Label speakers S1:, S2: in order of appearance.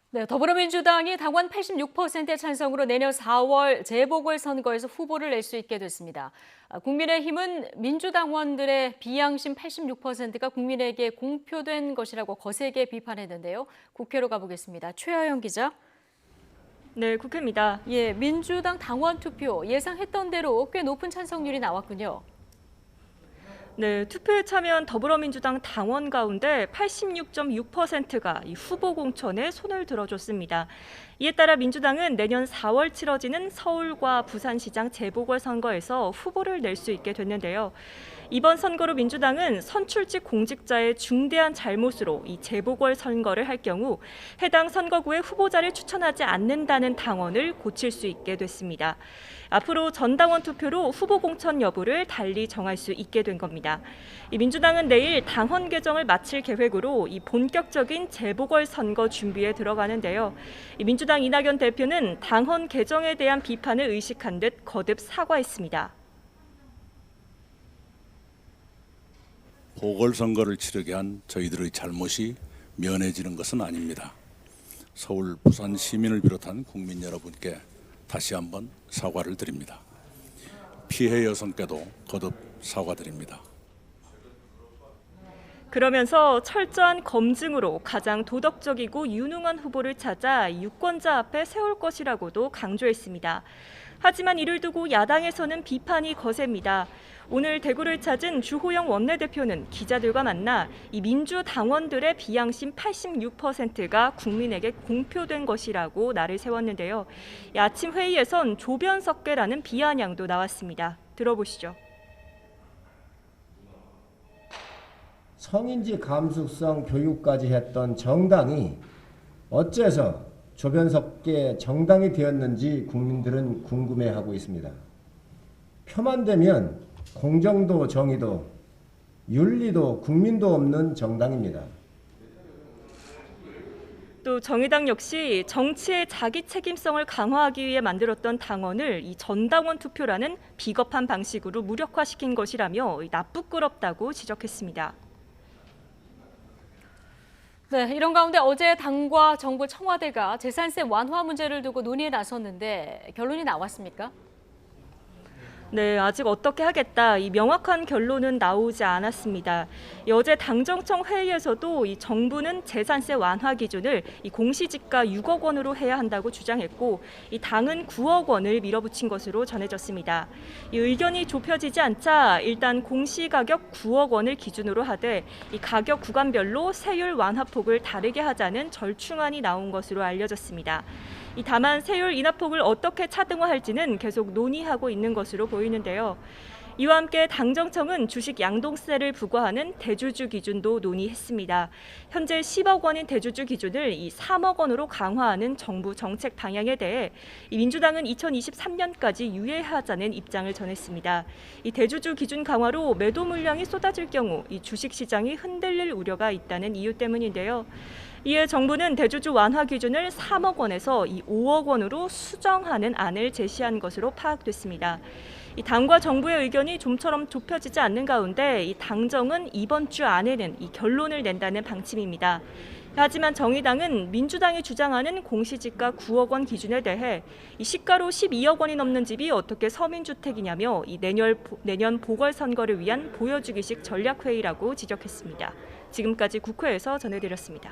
S1: 네, 더불어민주당이 당원 86%의 찬성으로 내년 4월 재보궐선거에서 후보를 낼 수 있게 됐습니다. 국민의힘은 민주당원들의 비양심 86%가 국민에게 공표된 것이라고 거세게 비판했는데요. 국회로 가보겠습니다. 최하영 기자.
S2: 네, 국회입니다.
S1: 예, 민주당 당원 투표 예상했던 대로 꽤 높은 찬성률이 나왔군요.
S2: 네, 투표에 참여한 더불어민주당 당원 가운데 86.6%가 이 후보 공천에 손을 들어줬습니다. 이에 따라 민주당은 내년 4월 치러지는 서울과 부산시장 재보궐선거에서 후보를 낼 수 있게 됐는데요. 이번 선거로 민주당은 선출직 공직자의 중대한 잘못으로 이 재보궐선거를 할 경우 해당 선거구에 후보자를 추천하지 않는다는 당원을 고칠 수 있게 됐습니다. 앞으로 전당원 투표로 후보 공천 여부를 달리 정할 수 있게 된 겁니다. 이 민주당은 내일 당헌 개정을 마칠 계획으로 이 본격적인 재보궐선거 준비에 들어가는데요. 이 민주당 이낙연 대표는 당헌 개정에 대한 비판을 의식한 듯 거듭 사과했습니다.
S3: 보궐선거를 치르게 한 저희들의 잘못이 면해지는 것은 아닙니다. 서울, 부산 시민을 비롯한 국민 여러분께 다시 한번 사과를 드립니다. 피해 여성께도 거듭 사과드립니다.
S2: 그러면서 철저한 검증으로 가장 도덕적이고 유능한 후보를 찾아 유권자 앞에 세울 것이라고도 강조했습니다. 하지만 이를 두고 야당에서는 비판이 거셉니다. 오늘 대구를 찾은 주호영 원내대표는 기자들과 만나 이 민주당원들의 비양심 86%가 국민에게 공표된 것이라고 날을 세웠는데요. 아침 회의에선 조변석계라는 비아냥도 나왔습니다. 들어보시죠.
S4: 성인지 감수성 교육까지 했던 정당이 어째서 조변석계 정당이 되었는지 국민들은 궁금해하고 있습니다. 표만 되면 공정도 정의도 윤리도 국민도 없는 정당입니다.
S2: 또 정의당 역시 정치의 자기 책임성을 강화하기 위해 만들었던 당원을 이 전당원 투표라는 비겁한 방식으로 무력화시킨 것이라며 나쁘끄럽다고 지적했습니다.
S1: 네, 이런 가운데 어제 당과 정부 청와대가 재산세 완화 문제를 두고 논의에 나섰는데 결론이 나왔습니까?
S2: 네, 아직 어떻게 하겠다 이 명확한 결론은 나오지 않았습니다. 어제 당정청 회의에서도 이 정부는 재산세 완화 기준을 이 공시지가 6억 원으로 해야 한다고 주장했고 이 당은 9억 원을 밀어붙인 것으로 전해졌습니다. 이 의견이 좁혀지지 않자 일단 공시가격 9억 원을 기준으로 하되 이 가격 구간별로 세율 완화폭을 다르게 하자는 절충안이 나온 것으로 알려졌습니다. 다만 세율 인하폭을 어떻게 차등화할지는 계속 논의하고 있는 것으로 보이는데요. 이와 함께 당정청은 주식 양도세를 부과하는 대주주 기준도 논의했습니다. 현재 10억 원인 대주주 기준을 이 3억 원으로 강화하는 정부 정책 방향에 대해 민주당은 2023년까지 유예하자는 입장을 전했습니다. 이 대주주 기준 강화로 매도 물량이 쏟아질 경우 이 주식 시장이 흔들릴 우려가 있다는 이유 때문인데요. 이에 정부는 대주주 완화 기준을 3억 원에서 이 5억 원으로 수정하는 안을 제시한 것으로 파악됐습니다. 이 당과 정부의 의견이 좀처럼 좁혀지지 않는 가운데 이 당정은 이번 주 안에는 이 결론을 낸다는 방침입니다. 하지만 정의당은 민주당이 주장하는 공시지가 9억 원 기준에 대해 이 시가로 12억 원이 넘는 집이 어떻게 서민주택이냐며 이 내년 보궐선거를 위한 보여주기식 전략회의라고 지적했습니다. 지금까지 국회에서 전해드렸습니다.